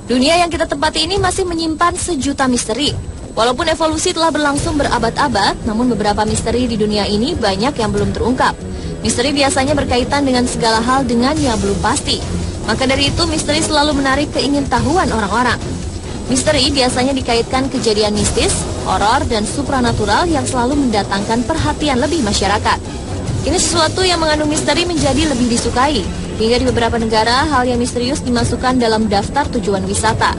Dunia yang kita tempati ini masih menyimpan sejuta misteri. Walaupun evolusi telah berlangsung berabad-abad, namun beberapa misteri di dunia ini banyak yang belum terungkap. Misteri biasanya berkaitan dengan segala hal dengan yang belum pasti. Maka dari itu, misteri selalu menarik keingintahuan orang-orang. Misteri biasanya dikaitkan kejadian mistis, horor, dan supranatural yang selalu mendatangkan perhatian lebih masyarakat. Ini sesuatu yang mengandung misteri menjadi lebih disukai. Hingga di beberapa negara, hal yang misterius dimasukkan dalam daftar tujuan wisata.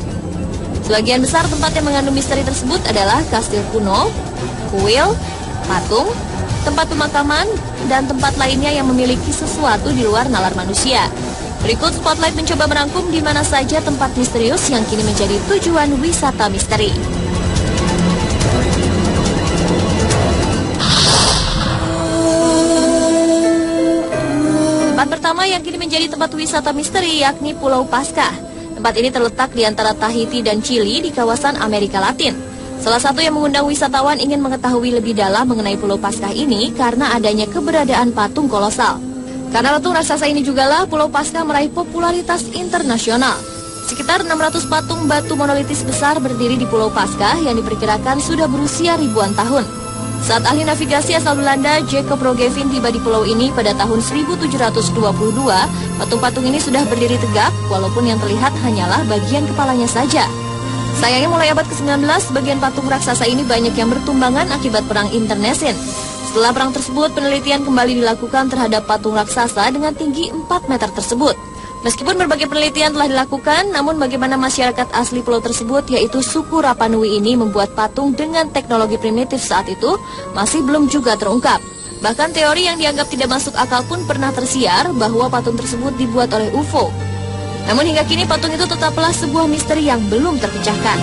Sebagian besar tempat yang mengandung misteri tersebut adalah kastil kuno, kuil, patung, tempat pemakaman, dan tempat lainnya yang memiliki sesuatu di luar nalar manusia. Berikut Spotlight mencoba merangkum di mana saja tempat misterius yang kini menjadi tujuan wisata misteri. Tempat pertama yang kini menjadi tempat wisata misteri yakni Pulau Paskah. Tempat ini terletak di antara Tahiti dan Chili di kawasan Amerika Latin. Salah satu yang mengundang wisatawan ingin mengetahui lebih dalam mengenai Pulau Paskah ini karena adanya keberadaan patung kolosal. Karena patung raksasa ini jugalah Pulau Paskah meraih popularitas internasional. Sekitar 600 patung batu monolitis besar berdiri di Pulau Paskah yang diperkirakan sudah berusia ribuan tahun. Saat ahli navigasi asal Belanda Jacob Roggeveen tiba di pulau ini pada tahun 1722, patung-patung ini sudah berdiri tegak walaupun yang terlihat hanyalah bagian kepalanya saja. Sayangnya mulai abad ke-19, bagian patung raksasa ini banyak yang bertumbangan akibat perang internecine. Setelah perang tersebut, penelitian kembali dilakukan terhadap patung raksasa dengan tinggi 4 meter tersebut. Meskipun berbagai penelitian telah dilakukan, namun bagaimana masyarakat asli pulau tersebut, yaitu suku Rapa Nui ini membuat patung dengan teknologi primitif saat itu, masih belum juga terungkap. Bahkan teori yang dianggap tidak masuk akal pun pernah tersiar bahwa patung tersebut dibuat oleh UFO. Namun hingga kini patung itu tetaplah sebuah misteri yang belum terpecahkan.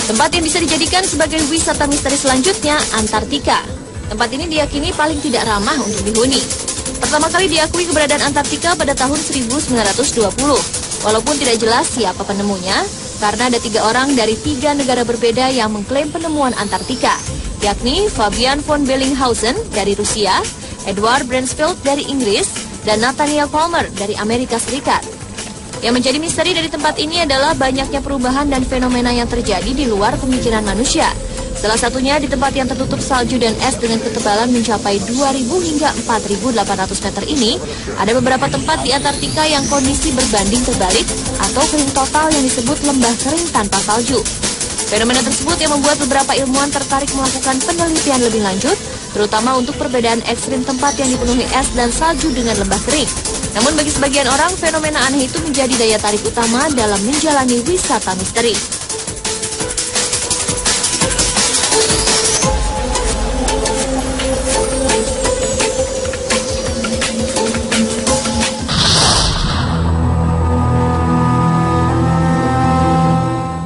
Tempat yang bisa dijadikan sebagai wisata misteri selanjutnya, Antartika. Tempat ini diyakini paling tidak ramah untuk dihuni. Pertama kali diakui keberadaan Antartika pada tahun 1920. Walaupun tidak jelas siapa penemunya, karena ada 3 orang dari 3 negara berbeda yang mengklaim penemuan Antartika, yakni Fabian von Bellinghausen dari Rusia, Edward Bransfield dari Inggris, dan Nathaniel Palmer dari Amerika Serikat. Yang menjadi misteri dari tempat ini adalah banyaknya perubahan dan fenomena yang terjadi di luar pemikiran manusia. Salah satunya di tempat yang tertutup salju dan es dengan ketebalan mencapai 2.000 hingga 4.800 meter ini, ada beberapa tempat di Antartika yang kondisi berbanding terbalik atau kering total yang disebut lembah kering tanpa salju. Fenomena tersebut yang membuat beberapa ilmuwan tertarik melakukan penelitian lebih lanjut, terutama untuk perbedaan ekstrim tempat yang dipenuhi es dan salju dengan lembah kering. Namun bagi sebagian orang, fenomena aneh itu menjadi daya tarik utama dalam menjalani wisata misteri.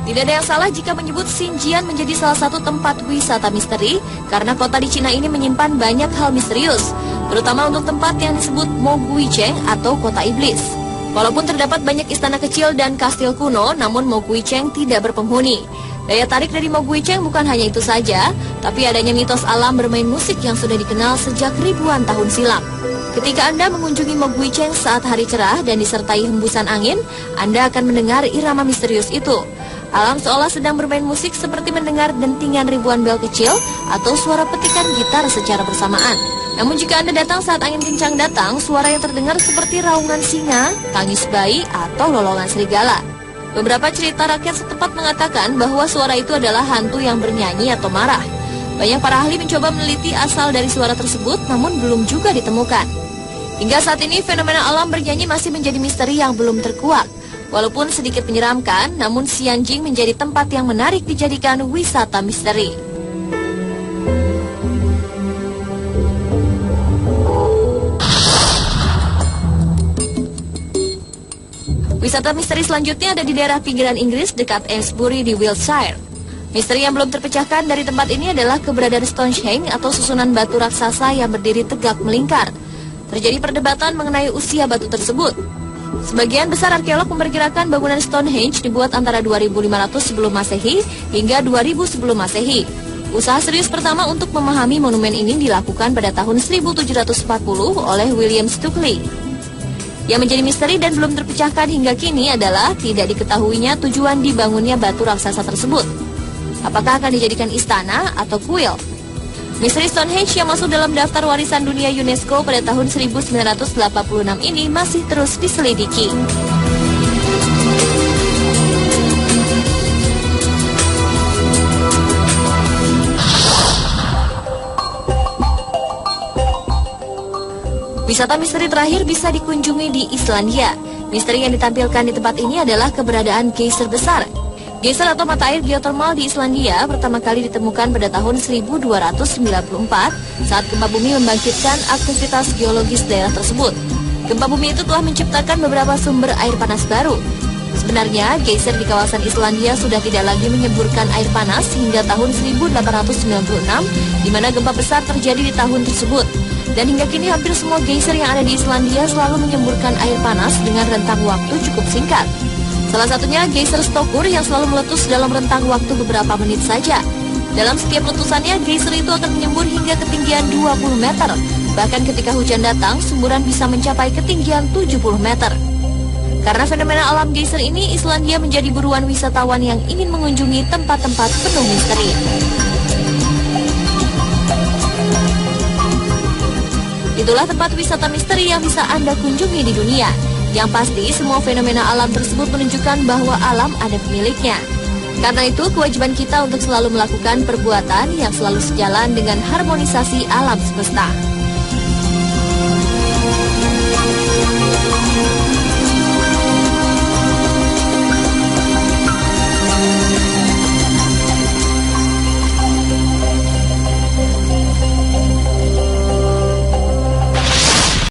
Tidak ada yang salah jika menyebut Xinjiang menjadi salah satu tempat wisata misteri, karena kota di Cina ini menyimpan banyak hal misterius, terutama untuk tempat yang disebut Moguicheng atau kota iblis. Walaupun terdapat banyak istana kecil dan kastil kuno, namun Moguicheng tidak berpenghuni. Daya tarik dari Moguicheng bukan hanya itu saja, tapi adanya mitos alam bermain musik yang sudah dikenal sejak ribuan tahun silam. Ketika Anda mengunjungi Moguicheng saat hari cerah dan disertai hembusan angin, Anda akan mendengar irama misterius itu. Alam seolah sedang bermain musik seperti mendengar dentingan ribuan bel kecil atau suara petikan gitar secara bersamaan. Namun jika Anda datang saat angin kencang datang, suara yang terdengar seperti raungan singa, tangis bayi, atau lolongan serigala. Beberapa cerita rakyat setempat mengatakan bahwa suara itu adalah hantu yang bernyanyi atau marah. Banyak para ahli mencoba meneliti asal dari suara tersebut, namun belum juga ditemukan. Hingga saat ini, fenomena alam bernyanyi masih menjadi misteri yang belum terkuak. Walaupun sedikit menyeramkan, namun Xinjiang menjadi tempat yang menarik dijadikan wisata misteri. Wisata misteri selanjutnya ada di daerah pinggiran Inggris dekat Amesbury di Wiltshire. Misteri yang belum terpecahkan dari tempat ini adalah keberadaan Stonehenge atau susunan batu raksasa yang berdiri tegak melingkar. Terjadi perdebatan mengenai usia batu tersebut. Sebagian besar arkeolog memperkirakan bangunan Stonehenge dibuat antara 2500 sebelum Masehi hingga 2000 sebelum Masehi. Usaha serius pertama untuk memahami monumen ini dilakukan pada tahun 1740 oleh William Stukeley. Yang menjadi misteri dan belum terpecahkan hingga kini adalah tidak diketahuinya tujuan dibangunnya batu raksasa tersebut. Apakah akan dijadikan istana atau kuil? Misteri Stonehenge yang masuk dalam daftar warisan dunia UNESCO pada tahun 1986 ini masih terus diselidiki. Wisata misteri terakhir bisa dikunjungi di Islandia. Misteri yang ditampilkan di tempat ini adalah keberadaan geyser besar. Geyser atau mata air geothermal di Islandia pertama kali ditemukan pada tahun 1294 saat gempa bumi membangkitkan aktivitas geologis daerah tersebut. Gempa bumi itu telah menciptakan beberapa sumber air panas baru. Sebenarnya, geyser di kawasan Islandia sudah tidak lagi menyemburkan air panas hingga tahun 1896, di mana gempa besar terjadi di tahun tersebut. Dan hingga kini hampir semua geyser yang ada di Islandia selalu menyemburkan air panas dengan rentang waktu cukup singkat. Salah satunya geyser Stokkur yang selalu meletus dalam rentang waktu beberapa menit saja. Dalam setiap letusannya, geyser itu akan menyembur hingga ketinggian 20 meter. Bahkan ketika hujan datang, semburan bisa mencapai ketinggian 70 meter. Karena fenomena alam geyser ini, Islandia menjadi buruan wisatawan yang ingin mengunjungi tempat-tempat penuh misteri. Itulah tempat wisata misteri yang bisa Anda kunjungi di dunia. Yang pasti, semua fenomena alam tersebut menunjukkan bahwa alam ada pemiliknya. Karena itu, kewajiban kita untuk selalu melakukan perbuatan yang selalu sejalan dengan harmonisasi alam semesta.